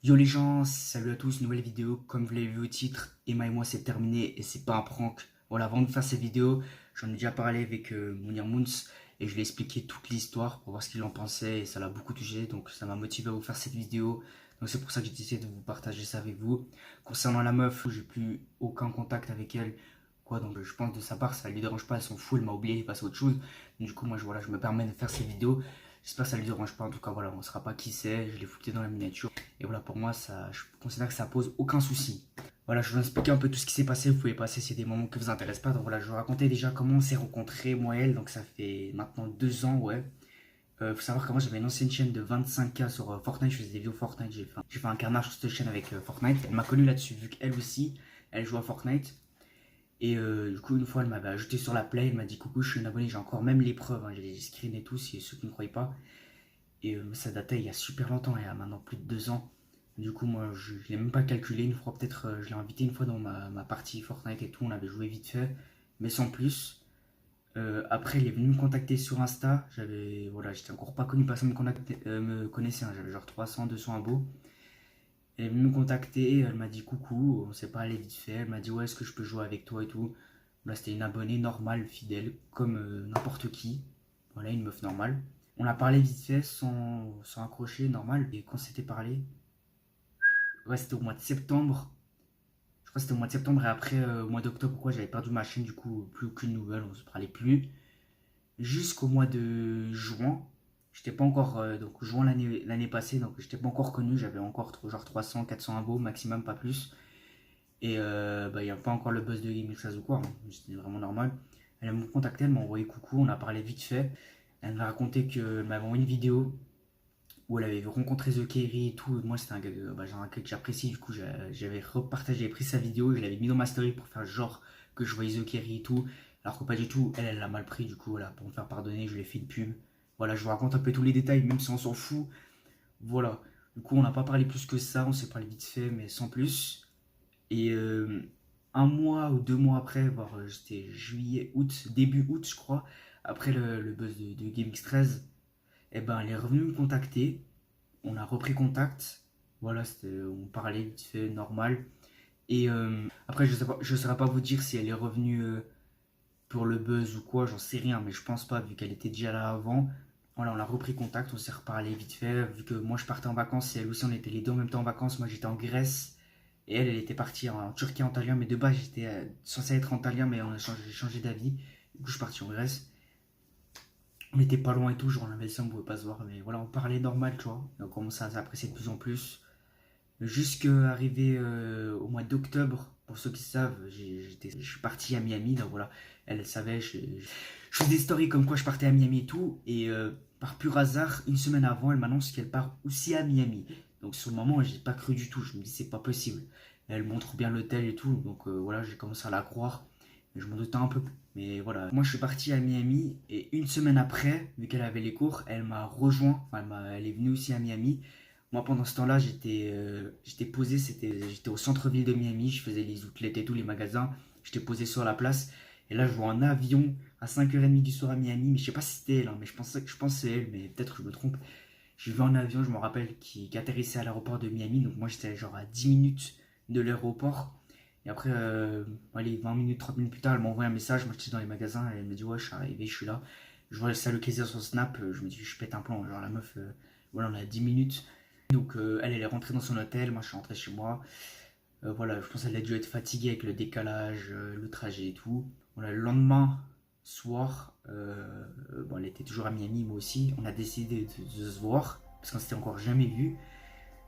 Yo les gens, salut à tous, nouvelle vidéo. Comme vous l'avez vu au titre, Emma et moi c'est terminé et c'est pas un prank. Voilà, avant de faire cette vidéo, j'en ai déjà parlé avec Mounir Moons et je lui ai expliqué toute l'histoire pour voir ce qu'il en pensait et ça l'a beaucoup touché, donc ça m'a motivé à vous faire cette vidéo. Donc c'est pour ça que j'ai décidé de vous partager ça avec vous. Concernant la meuf, j'ai plus aucun contact avec elle. Quoi, donc je pense de sa part ça lui dérange pas, elle s'en fout, elle m'a oublié, il passe à autre chose. Du coup moi voilà, je me permets de faire cette vidéo. J'espère que ça lui dérange pas, en tout cas voilà, on saura pas qui c'est, je l'ai foutu dans la miniature. Et voilà, pour moi, ça, je considère que ça pose aucun souci. Voilà, je vais vous expliquer un peu tout ce qui s'est passé. Vous pouvez passer si c'est des moments qui vous intéressent pas. Donc voilà, je vais vous raconter déjà comment on s'est rencontrés, moi et elle. Donc ça fait maintenant 2 ans, ouais. Faut savoir que moi j'avais une ancienne chaîne de 25K sur Fortnite. Je faisais des vidéos Fortnite. J'ai fait un carnage sur cette chaîne avec Fortnite. Elle m'a connu là-dessus, vu qu'elle aussi, elle joue à Fortnite. Et du coup, une fois, elle m'avait ajouté sur la play. Elle m'a dit coucou, je suis une abonnée. J'ai encore même les preuves, hein. J'ai les screens et tout, si ceux qui ne croyaient pas. Et ça datait il y a super longtemps, il y a maintenant plus de 2 ans. Du coup, moi, je ne l'ai même pas calculé. Une fois, peut-être, je l'ai invité une fois dans ma partie Fortnite et tout. On avait joué vite fait, mais sans plus. Après, il est venu me contacter sur Insta. Voilà, j'étais encore pas connu, personne me connaissait, hein. J'avais genre 300, 200 abos. Elle est venue me contacter, elle m'a dit coucou, on s'est parlé vite fait. Elle m'a dit ouais, est-ce que je peux jouer avec toi et tout. Là, c'était une abonnée normale, fidèle, comme n'importe qui. Voilà, une meuf normale. On a parlé vite fait, sans accrocher, normal. Et quand c'était parlé, ouais, c'était au mois de septembre. Je crois que c'était au mois de septembre et après, au mois d'octobre, quoi, j'avais perdu ma chaîne, du coup, plus aucune nouvelle, on se parlait plus. Jusqu'au mois de juin, j'étais pas encore, donc juin l'année passée, donc j'étais pas encore connu, j'avais encore genre 300, 400 abos maximum, pas plus. Et bah, il n'y a pas encore le buzz de Game 13 ou quoi, hein. C'était vraiment normal. Elle m'a contacté, elle m'a envoyé coucou, on a parlé vite fait. Elle m'a raconté qu'elle m'avait envoyé une vidéo où elle avait rencontré The Kerry et tout. Moi, c'était un gars, genre un gars que j'apprécie. Du coup, j'avais repartagé, j'avais pris sa vidéo, je l'avais mis dans ma story pour faire genre que je voyais The Kerry et tout. Alors que pas du tout, elle l'a mal pris. Du coup, voilà, pour me faire pardonner, je lui ai fait une pub. Voilà, je vous raconte un peu tous les détails, même si on s'en fout. Voilà. Du coup, on n'a pas parlé plus que ça, on s'est parlé vite fait, mais sans plus. Et un mois ou 2 mois après, voire c'était juillet, août, début août, je crois, après le buzz de GameX13, eh ben, elle est revenue me contacter. On a repris contact. Voilà, on parlait vite fait, normal. Et après, je saurais pas vous dire si elle est revenue pour le buzz ou quoi, j'en sais rien, mais je pense pas, vu qu'elle était déjà là avant. Voilà, on a repris contact, on s'est reparlé vite fait, vu que moi je partais en vacances et elle aussi, on était les deux en même temps en vacances. Moi j'étais en Grèce et elle était partie en Turquie, en Antalya, mais de base j'étais censé être en Antalya, mais j'ai changé d'avis. Du coup, je suis parti en Grèce. On était pas loin et tout, genre on avait ça, on pouvait pas se voir, mais voilà, on parlait normal, tu vois. Et on commençait à s'apprécier de plus en plus. Jusqu'arrivé au mois d'octobre, pour ceux qui savent, je suis parti à Miami, donc voilà, elle savait, je faisais des stories comme quoi je partais à Miami et tout, et par pur hasard, une semaine avant, elle m'annonce qu'elle part aussi à Miami. Donc sur le moment, j'ai pas cru du tout, je me dis c'est pas possible. Elle montre bien l'hôtel et tout, donc voilà, j'ai commencé à la croire, mais je m'en doutais un peu. Mais voilà, moi je suis parti à Miami, et une semaine après, vu qu'elle avait les cours, elle m'a rejoint, enfin, elle est venue aussi à Miami. Moi, pendant ce temps-là, j'étais posé, j'étais au centre-ville de Miami, je faisais les outlets et tous les magasins, j'étais posé sur la place. Et là, je vois un avion à 5h30 du soir à Miami, mais je sais pas si c'était elle, hein, mais je pense que c'est elle, mais peut-être que je me trompe. J'ai vu un avion, je me rappelle, qui atterrissait à l'aéroport de Miami, donc moi j'étais genre à 10 minutes de l'aéroport. Et après, allez, 20 minutes, 30 minutes plus tard, elle m'a envoyé un message, moi j'étais dans les magasins, et elle me dit ouais, je suis arrivé, je suis là. Je vois ça le sur son snap, je me dis je pète un plan, genre la meuf, voilà, on a 10 minutes. Donc elle est rentrée dans son hôtel, moi je suis rentré chez moi. Voilà, je pense qu'elle a dû être fatiguée avec le décalage, le trajet et tout. Voilà, le lendemain soir, bon, elle était toujours à Miami, moi aussi. On a décidé de se voir parce qu'on s'était encore jamais vu.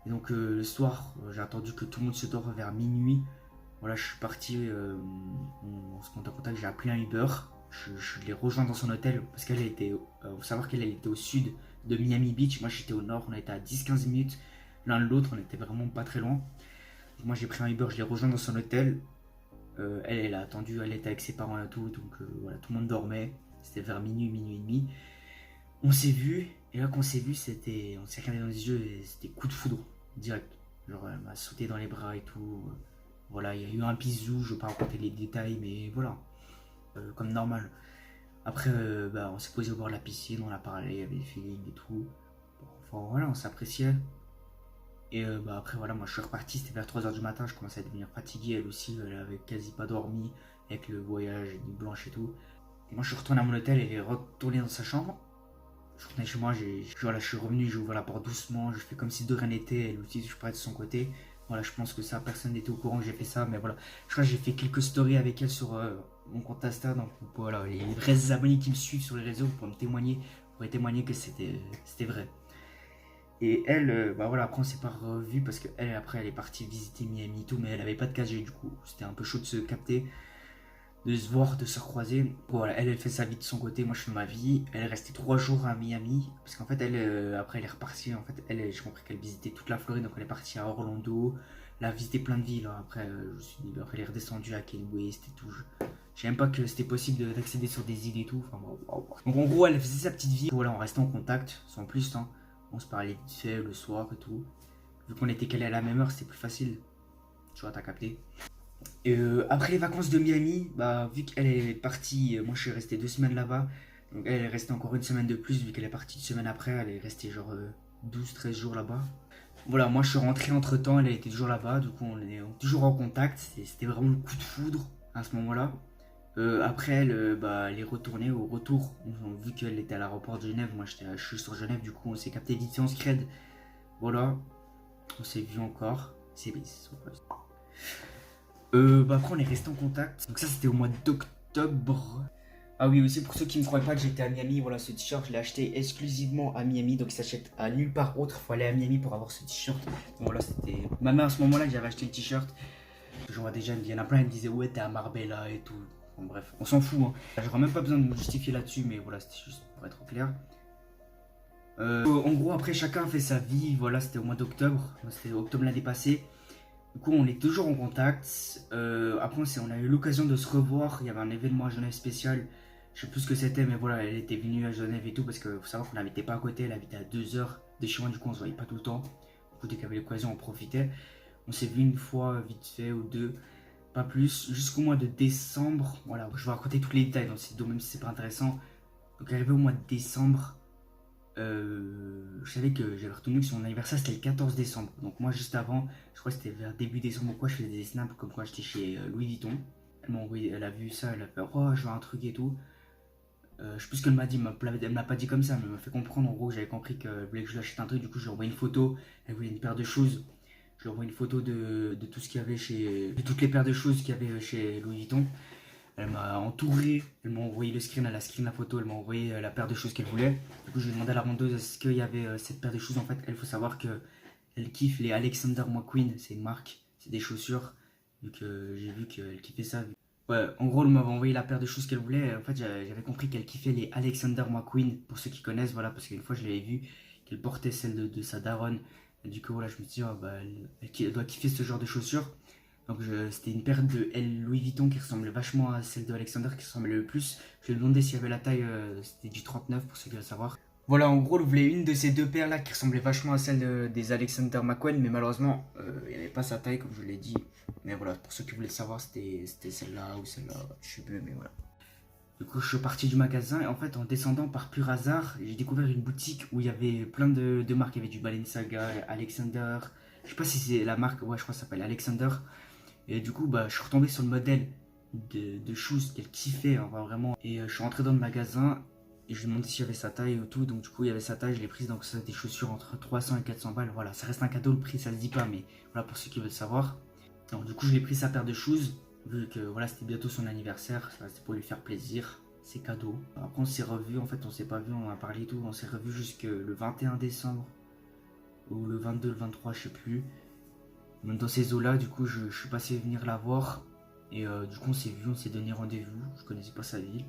Et donc le soir, j'ai attendu que tout le monde se dort vers minuit. Voilà, je suis parti, on se compte en contact, j'ai appelé un Uber. Je l'ai rejoint dans son hôtel parce qu'elle était, faut savoir qu'elle était au sud de Miami Beach. Moi j'étais au nord, on était à 10-15 minutes l'un de l'autre, on était vraiment pas très loin. Donc, moi j'ai pris un Uber, je l'ai rejoint dans son hôtel. Elle a attendu, elle était avec ses parents et tout, donc voilà, tout le monde dormait. C'était vers minuit, minuit et demi. On s'est vu, et là qu'on s'est vu, on s'est regardé dans les yeux et c'était coup de foudre, direct. Genre elle m'a sauté dans les bras et tout. Voilà, il y a eu un bisou, je vais pas raconter les détails, mais voilà, comme normal. Après, bah, on s'est posé au bord de la piscine, on a parlé, il y avait des feelings et tout. Bon, enfin voilà, on s'appréciait. Et bah, après, voilà, moi je suis reparti, c'était vers 3h du matin, je commençais à devenir fatigué, elle aussi, elle avait quasi pas dormi avec le voyage, les nuits blanches et tout. Et moi je suis retourné à mon hôtel, elle est retournée dans sa chambre. Je suis retourné chez moi, voilà, je suis revenu, j'ai ouvert la porte doucement, je fais comme si de rien n'était, elle aussi, je parlais de son côté. Voilà, je pense que ça, personne n'était au courant que j'ai fait ça, mais voilà. Je crois que j'ai fait quelques stories avec elle sur mon compte Insta, donc voilà, les vrais abonnés qui me suivent sur les réseaux pour me témoigner, pourraient témoigner que c'était vrai. Et elle, bah voilà, après on s'est pas revu parce qu'elle, après, elle est partie visiter Miami et tout, mais elle avait pas de 4G du coup. C'était un peu chaud de se capter, de se voir, de se recroiser. Voilà, elle fait sa vie de son côté, moi je fais ma vie. Elle est restée 3 jours à Miami parce qu'en fait, elle, après, elle est repartie. En fait, elle, j'ai compris qu'elle visitait toute la Floride, donc elle est partie à Orlando. Elle a visité plein de villes. Hein. Après, je me suis dit, après, elle est redescendue à Key West et tout. Je savais même pas que c'était possible d'accéder sur des îles et tout. Enfin, bon. Donc en gros, elle faisait sa petite vie. Voilà, on restait en contact, sans plus. Hein. On se parlait vite fait le soir et tout. Vu qu'on était calés à la même heure, c'était plus facile. Tu vois, t'as capté. Et après les vacances de Miami, bah, vu qu'elle est partie, moi je suis resté 2 semaines là-bas. Donc elle est restée encore une semaine de plus, vu qu'elle est partie une semaine après. Elle est restée genre 12-13 jours là-bas. Voilà, moi je suis rentré entre temps, elle était toujours là-bas. Du coup, on est toujours en contact. C'était vraiment le coup de foudre à ce moment-là. Après, elle, bah, elle est retournée au retour. Vu qu'elle était à l'aéroport de Genève, moi je suis sur Genève, du coup on s'est capté vite fait, on se crède. Voilà, on s'est vu encore. C'est bah après on est resté en contact. Donc ça c'était au mois d'octobre. Ah oui, aussi pour ceux qui ne croient pas que j'étais à Miami, voilà, ce t-shirt je l'ai acheté exclusivement à Miami, donc il s'achète à nulle part autre. Il faut aller à Miami pour avoir ce t-shirt. Donc voilà, c'était ma mère à ce moment-là que j'avais acheté le t-shirt. Je vois déjà, il y en a plein qui me disaient ouais t'es à Marbella et tout. Bon, bref, on s'en fout. Hein. J'aurais même pas besoin de me justifier là-dessus, mais voilà, c'était juste pour être clair. En gros, après chacun fait sa vie. Voilà, c'était au mois d'octobre. C'était octobre l'année passée. Du coup, on est toujours en contact. Après, on a eu l'occasion de se revoir. Il y avait un événement à Genève spécial. Je sais plus ce que c'était, mais voilà, elle était venue à Genève et tout. Parce qu'il faut savoir qu'on n'habitait pas à côté. Elle habitait à 2 heures de chez moi. Du coup, on se voyait pas tout le temps. Du coup, dès qu'il y avait l'occasion, on profitait. On s'est vu une fois, vite fait, ou deux. Pas plus. Jusqu'au mois de décembre. Voilà, je vais raconter tous les détails dans ces domaines même si c'est pas intéressant. Donc, arrivé au mois de décembre. Je savais que j'avais retenu que son anniversaire c'était le 14 décembre. Donc moi juste avant, je crois que c'était vers début décembre ou quoi, je faisais des snaps comme quoi j'étais chez Louis Vuitton. Elle m'a envoyé, elle a vu ça, elle a fait oh je veux un truc et tout. Je sais plus ce qu'elle m'a dit, elle me l'a pas dit comme ça, mais elle m'a fait comprendre en gros, j'avais compris qu'elle voulait que je lui achète un truc, du coup je lui ai envoyé une photo, elle voulait une paire de choses. Je lui ai envoyé une photo de tout ce qu'il y avait de toutes les paires de choses qu'il y avait chez Louis Vuitton. Elle m'a entouré, elle m'a envoyé le screen, elle a screen la photo, elle m'a envoyé la paire de choses qu'elle voulait. Du coup, je lui ai demandé à la vendeuse est-ce qu'il y avait cette paire de choses. En fait, il faut savoir qu'elle kiffe les Alexander McQueen, c'est une marque, c'est des chaussures. Donc, j'ai vu qu'elle kiffait ça. Ouais, en gros, elle m'avait envoyé la paire de choses qu'elle voulait. En fait, j'avais compris qu'elle kiffait les Alexander McQueen, pour ceux qui connaissent, voilà, parce qu'une fois, je l'avais vu, qu'elle portait celle de sa daronne. Et du coup, voilà, je me suis dit, oh, bah, elle doit kiffer ce genre de chaussures. Donc c'était une paire de L Louis Vuitton qui ressemblait vachement à celle de Alexander, qui ressemblait le plus. Je lui ai demandé s'il y avait la taille, c'était du 39 pour ceux qui veulent savoir. Voilà, en gros, elle voulait une de ces deux paires là qui ressemblait vachement à celle des Alexander McQueen, mais malheureusement, il n'y avait pas sa taille comme je l'ai dit. Mais voilà, pour ceux qui voulaient le savoir, c'était celle-là ou celle-là, je sais plus, mais voilà. Du coup, je suis parti du magasin et en fait, en descendant par pur hasard, j'ai découvert une boutique où il y avait plein de marques. Il y avait du Balenciaga, Alexander. Je sais pas si c'est la marque, ouais, je crois que ça s'appelle Alexander. Et du coup, bah, je suis retombé sur le modèle de shoes qu'elle kiffait, hein, vraiment. Et je suis rentré dans le magasin et je lui ai demandé s'il y avait sa taille ou tout. Donc, du coup, il y avait sa taille, je l'ai prise. Donc, ça, des chaussures entre 300 et 400 balles. Voilà, ça reste un cadeau, le prix, ça se dit pas, mais voilà pour ceux qui veulent savoir. Donc, du coup, je lui ai pris sa paire de shoes, vu que voilà, c'était bientôt son anniversaire. C'était pour lui faire plaisir. C'est cadeau. Après, on s'est revu, en fait, on s'est pas vu, on a parlé et tout. On s'est revu jusque le 21 décembre ou le 22, le 23, je sais plus. Même dans ces eaux-là, du coup, je suis passé venir la voir. Et du coup, on s'est vu, on s'est donné rendez-vous. Je connaissais pas sa ville.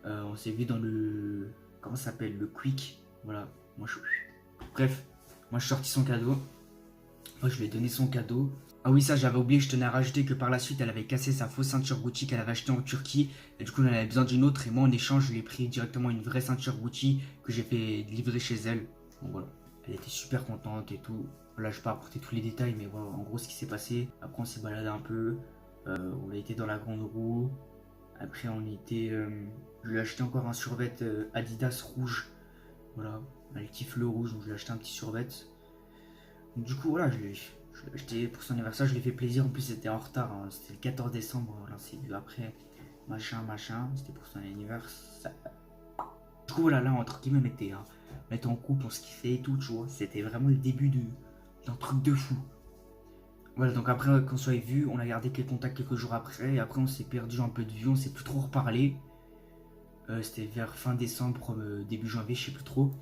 On s'est vu dans le. Comment ça s'appelle? Le Quick. Voilà. Moi, je. Bref, moi, je suis sorti son cadeau. Moi, je lui ai donné son cadeau. Ah oui, ça, j'avais oublié, je tenais à rajouter que par la suite, elle avait cassé sa fausse ceinture Gucci qu'elle avait achetée en Turquie. Et du coup, elle avait besoin d'une autre. Et moi, en échange, je lui ai pris directement une vraie ceinture Gucci que j'ai fait livrer chez elle. Donc voilà. Elle était super contente et tout. Là, je vais pas apporter tous les détails, mais voilà, en gros, ce qui s'est passé. Après, on s'est baladé un peu. On a été dans la grande roue. Après, on était. Je lui ai acheté encore un survêt Adidas rouge. Voilà. Elle kiffe le rouge, donc je lui ai acheté un petit survêt. Donc, du coup, voilà, pour son anniversaire, je lui ai fait plaisir. En plus, c'était en retard, hein. C'était le 14 décembre. Voilà, c'est vu après, machin. C'était pour son anniversaire. Du coup, voilà, là, entre guillemets, on était en couple, on se kiffait et tout, tu vois. C'était vraiment le début d'un truc de fou. Voilà, donc après, qu'on soit vu, on a gardé quelques contacts quelques jours après. Et après, on s'est perdu un peu de vue, on s'est plus trop reparlé. C'était vers fin décembre, début janvier, je sais plus trop.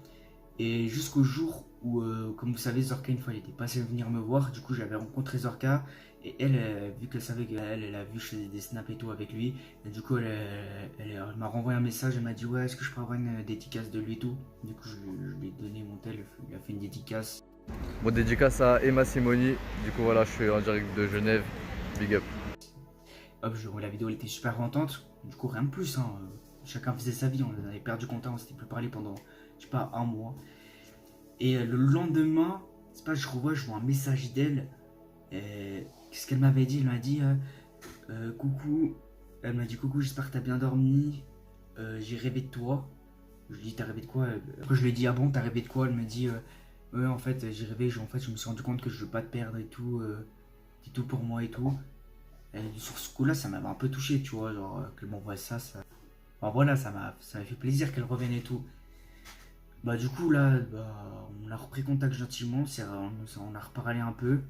Et jusqu'au jour où, comme vous savez, Zorka, une fois, elle était passée venir me voir. Du coup, j'avais rencontré Zorka. Et elle, vu qu'elle savait qu'elle a vu que je faisais des snaps et tout avec lui. Et du coup, elle m'a renvoyé un message. Elle m'a dit, ouais, est-ce que je peux avoir une dédicace de lui et tout. Du coup, je lui ai donné mon tel. Il a fait une dédicace. Bon, dédicace à Emma Simoni. Du coup, voilà, je suis en direct de Genève. Big up. Hop, la vidéo, elle était super contente. Du coup, rien de plus, hein. Chacun faisait sa vie. On avait perdu contact. On s'était plus parlé pendant, je sais pas, un mois. Et le lendemain, c'est pas, je vois un message d'elle. Qu'est-ce qu'elle m'avait dit? Elle m'a dit coucou. Elle m'a dit coucou, j'espère que t'as bien dormi. J'ai rêvé de toi. Je lui ai dit t'as rêvé de quoi? Après je lui ai dit ah bon t'as rêvé de quoi? Elle me dit ouais en fait j'ai rêvé, en fait je me suis rendu compte que je veux pas te perdre et tout. C'est tout pour moi et tout. Et sur ce coup là ça m'avait un peu touché tu vois, genre qu'elle m'envoie ça. Enfin, voilà ça m'a fait plaisir qu'elle revienne et tout. Bah du coup là on a repris contact gentiment, on a reparlé un peu.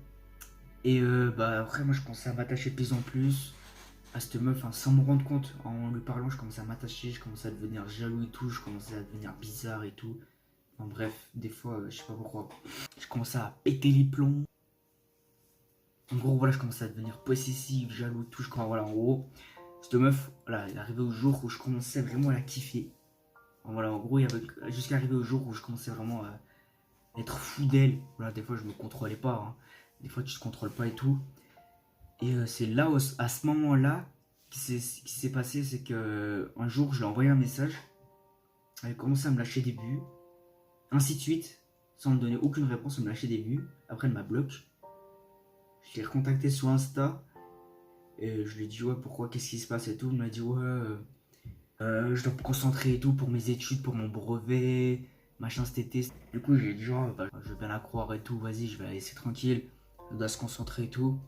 Et bah après moi je commençais à m'attacher de plus en plus à cette meuf, hein, sans me rendre compte. En lui parlant je commençais à m'attacher, je commençais à devenir jaloux et tout, je commençais à devenir bizarre et tout. Enfin bref, des fois je sais pas pourquoi. Je commençais à péter les plombs. En gros voilà je commençais à devenir possessif, jaloux et tout. Voilà en gros, cette meuf, voilà, elle est arrivée au jour où je commençais vraiment à la kiffer. Voilà en gros il y avait jusqu'à arriver au jour où je commençais vraiment à être fou d'elle. Voilà des fois je me contrôlais pas, hein. Des fois tu te contrôles pas et tout. Et c'est là, à ce moment-là, qui s'est passé, c'est que un jour, je lui ai envoyé un message. Elle a commencé à me lâcher des vues, ainsi de suite, sans me donner aucune réponse, elle me lâchait des vues. Après, elle m'a bloqué. Je l'ai recontacté sur Insta. Et je lui ai dit, ouais, pourquoi, qu'est-ce qui se passe et tout. Elle m'a dit, ouais, je dois me concentrer et tout pour mes études, pour mon brevet, machin cet été. Du coup, j'ai dit, genre, bah, je vais bien la croire et tout, vas-y, je vais la laisser tranquille. Elle doit se concentrer et tout.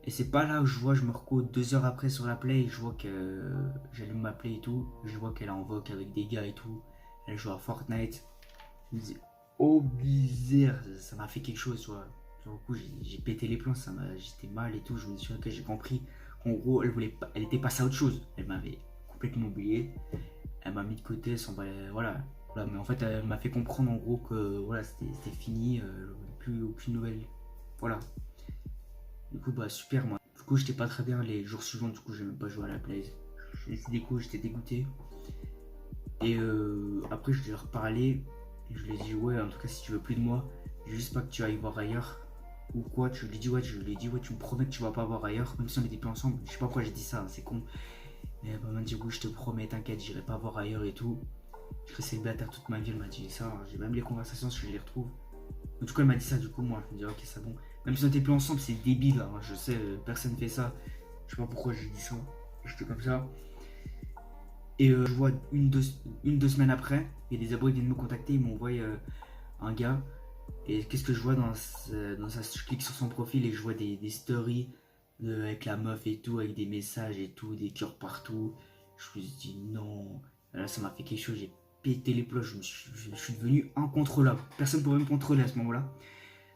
Et c'est pas là où je me recode 2 heures après sur la play et je vois que j'allume ma play et tout. Je vois qu'elle est en vogue avec des gars et tout. Elle joue à Fortnite. Je me dis, oh bizarre, ça m'a fait quelque chose, tu vois. Du coup, j'ai pété les plombs, j'étais mal et tout. Je me suis dit, ok, j'ai compris qu'en gros, elle était passée à autre chose. Elle m'avait complètement oublié. Elle m'a mis de côté, voilà. Mais en fait, elle m'a fait comprendre en gros que voilà, c'était fini, plus aucune nouvelle. Voilà. Du coup, bah super, moi. Du coup, j'étais pas très bien les jours suivants, du coup, j'ai même pas joué à la play. J'étais dégoûté. Et après, je lui ai reparlé. Et je lui ai dit, ouais, en tout cas, si tu veux plus de moi, juste pas que tu ailles voir ailleurs. Ou quoi, je lui ai dit, ouais, tu me promets que tu vas pas voir ailleurs, même si on était plus ensemble. Je sais pas pourquoi j'ai dit ça, hein, c'est con. Mais elle m'a dit, oui, je te promets, t'inquiète, j'irai pas voir ailleurs et tout. Je serai célibataire toute ma vie, elle m'a dit ça. J'ai même les conversations, si je les retrouve. En tout cas, elle m'a dit ça, du coup, moi, je me dis, ok, c'est bon. Même si on était plus ensemble, c'est débile, hein. Je sais, personne fait ça. Je sais pas pourquoi j'ai dit ça. J'étais comme ça. Et je vois deux semaines après, il y a des abonnés qui viennent me contacter, ils m'ont envoyé un gars. Et qu'est-ce que je vois dans ça, je clique sur son profil et je vois des stories avec la meuf et tout, avec des messages et tout, des cœurs partout. Je me suis dit non. Là, ça m'a fait quelque chose, j'ai pété les plombs, je suis devenu incontrôlable. Personne ne pouvait me contrôler à ce moment-là.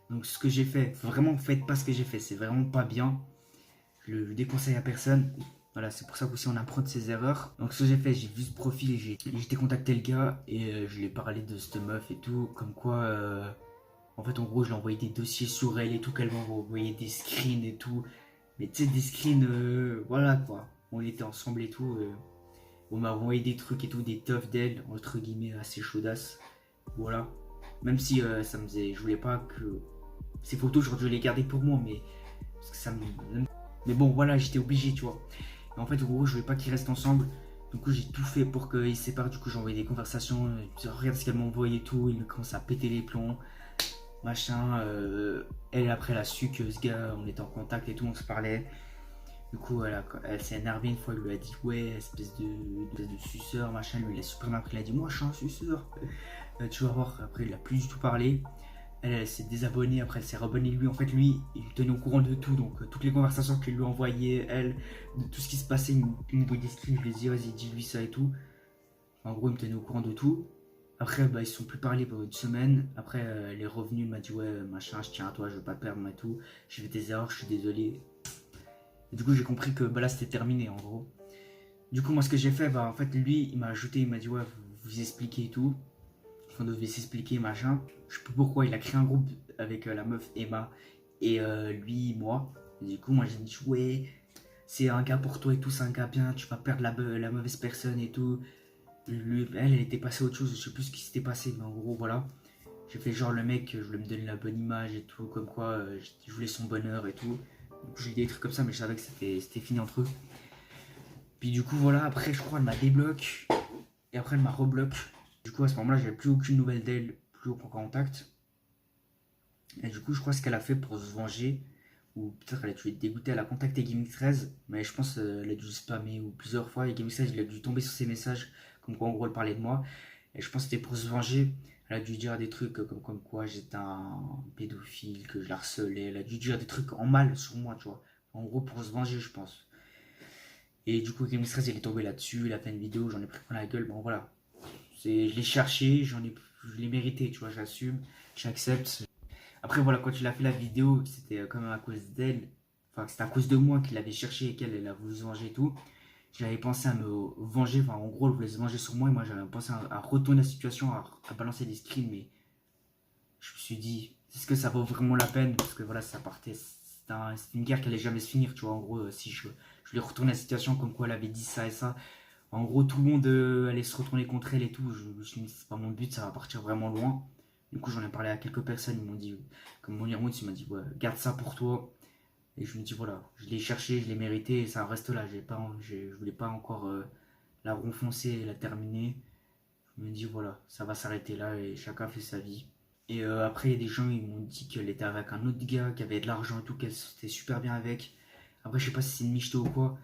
Donc ce que j'ai fait, vraiment faites pas ce que j'ai fait, c'est vraiment pas bien. Je le déconseille à personne. Voilà, c'est pour ça qu'aussi on apprend de ses erreurs. Donc ce que j'ai fait, j'ai vu ce profil et j'ai contacté le gars et je lui ai parlé de cette meuf et tout, comme quoi en fait en gros je lui ai envoyé des dossiers sur elle et tout, qu'elle m'a envoyé des screens et tout. Mais tu sais des screens, voilà quoi. On était ensemble et tout. On m'a envoyé des trucs et tout, des teufs d'elle, entre guillemets assez chaudasses. Voilà. Même si ça me faisait, je voulais pas que ces photos, je les gardais pour moi, mais parce que ça me... Mais bon, voilà, j'étais obligé, tu vois. Et en fait, en gros, je voulais pas qu'ils restent ensemble. Du coup, j'ai tout fait pour qu'ils se séparent. Du coup, j'ai envoyé des conversations. Regarde ce qu'elle m'a envoyé et tout. Il me commence à péter les plombs. Machin. Elle, après, elle a su que ce gars, on était en contact et tout, on se parlait. Du coup, elle s'est énervée une fois. Elle lui a dit, ouais, espèce de suceur, machin. Lui, il a super mal pris. Il a dit, moi, je suis un suceur. Tu vas voir. Après, il a plus du tout parlé. elle s'est désabonnée, après elle s'est rabonnée lui. En fait, lui, il me tenait au courant de tout. Donc, toutes les conversations qu'il lui envoyait, elle, de tout ce qui se passait, il m'envoyait des screens. Je lui disais, vas-y, dis-lui ça et tout. En gros, il me tenait au courant de tout. Après, bah, ils se sont plus parlé pendant une semaine. Après, elle est revenue, elle m'a dit, ouais, machin, je tiens à toi, je veux pas te perdre, et tout. J'ai fait des erreurs, je suis désolé. Et du coup, j'ai compris que bah, là, c'était terminé, en gros. Du coup, moi, ce que j'ai fait, bah, en fait, lui, il m'a ajouté, il m'a dit, ouais, vous expliquez et tout. On devait s'expliquer, machin. Je sais plus pourquoi, il a créé un groupe avec la meuf Emma et lui, moi. Et du coup, moi, j'ai dit, ouais, c'est un gars pour toi et tout, c'est un gars bien, tu vas perdre la mauvaise personne et tout. Elle était passée à autre chose, je sais plus ce qui s'était passé, mais en gros, voilà. J'ai fait genre le mec, je voulais me donner la bonne image et tout, comme quoi je voulais son bonheur et tout. Donc j'ai dit des trucs comme ça, mais je savais que c'était fini entre eux. Puis du coup, voilà, après, je crois, elle m'a débloqué. Et après, elle m'a rebloqué. Du coup, à ce moment-là, j'avais plus aucune nouvelle d'elle, plus aucun contact. Et du coup, je crois ce qu'elle a fait pour se venger, ou peut-être elle a dû être dégoûtée, elle a contacté Gaming 13, mais je pense elle a dû spammer ou plusieurs fois. Et Gaming 13, il a dû tomber sur ses messages, comme quoi en gros elle parlait de moi. Et je pense que c'était pour se venger. Elle a dû dire des trucs comme quoi j'étais un pédophile, que je la harcelais. Elle a dû dire des trucs en mal sur moi, tu vois. En gros, pour se venger, je pense. Et du coup, Gaming 13, il est tombé là-dessus, il a fait une vidéo, j'en ai pris plein la gueule. Bon, voilà. Je l'ai cherché, je l'ai mérité, tu vois, j'assume, j'accepte. Après, voilà, quand il a fait la vidéo, c'était quand même à cause d'elle, enfin, c'était à cause de moi qu'il avait cherché et qu'elle a voulu se venger et tout. J'avais pensé à me venger, enfin, en gros, elle voulait se venger sur moi et moi, j'avais pensé à retourner la situation, à balancer des screens, mais je me suis dit, est-ce que ça vaut vraiment la peine? Parce que voilà, ça partait, c'était une guerre qui allait jamais se finir, tu vois, en gros, si je voulais retourner la situation comme quoi elle avait dit ça et ça. En gros, tout le monde allait se retourner contre elle et tout. Je me suis dit, c'est pas mon but, ça va partir vraiment loin. Du coup, j'en ai parlé à quelques personnes. Ils m'ont dit, comme mon Irmout, il m'a dit, ouais, garde ça pour toi. Et je me dis, voilà, je l'ai cherché, je l'ai mérité et ça reste là. Je voulais pas encore la renfoncer et la terminer. Je me dis, voilà, ça va s'arrêter là et chacun fait sa vie. Et après, il y a des gens, ils m'ont dit qu'elle était avec un autre gars, qui avait de l'argent et tout, qu'elle s'était super bien avec. Après, je sais pas si c'est une michto ou quoi.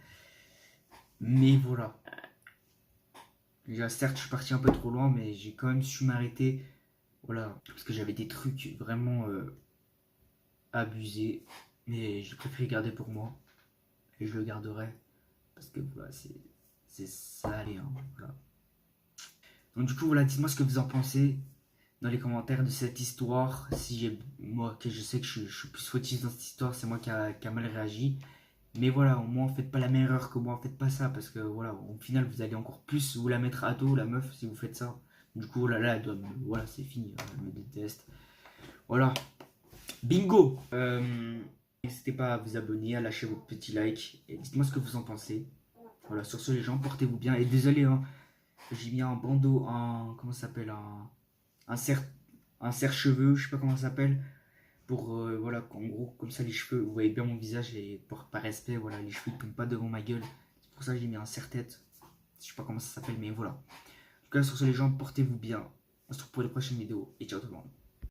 Mais voilà. Déjà, certes, je suis parti un peu trop loin, mais j'ai quand même su m'arrêter. Voilà, parce que j'avais des trucs vraiment abusés. Mais j'ai préféré garder pour moi. Et je le garderai. Parce que voilà, c'est ça, allez, hein, voilà. Donc, du coup, voilà, dites-moi ce que vous en pensez dans les commentaires de cette histoire. Si j'ai, moi, que je sais que je suis plus fautif dans cette histoire, c'est moi qui a mal réagi. Mais voilà, au moins, faites pas la même erreur que moi, faites pas ça, parce que voilà, au final, vous allez encore plus vous la mettre à dos, la meuf, si vous faites ça. Du coup, là, elle doit voilà, c'est fini, elle me déteste. Voilà, bingo. N'hésitez pas à vous abonner, à lâcher votre petit like, et dites-moi ce que vous en pensez. Voilà, sur ce, les gens, portez-vous bien, et désolé, hein, j'ai mis un bandeau, comment ça s'appelle, un serre, un serre-cheveux, je sais pas comment ça s'appelle, pour voilà, en gros, comme ça les cheveux, vous voyez bien mon visage et par respect, voilà, les cheveux ne tombent pas devant ma gueule. C'est pour ça que j'ai mis un serre-tête. Je sais pas comment ça s'appelle, mais voilà. En tout cas, sur ce, les gens, portez-vous bien. On se retrouve pour les prochaines vidéos et ciao tout le monde.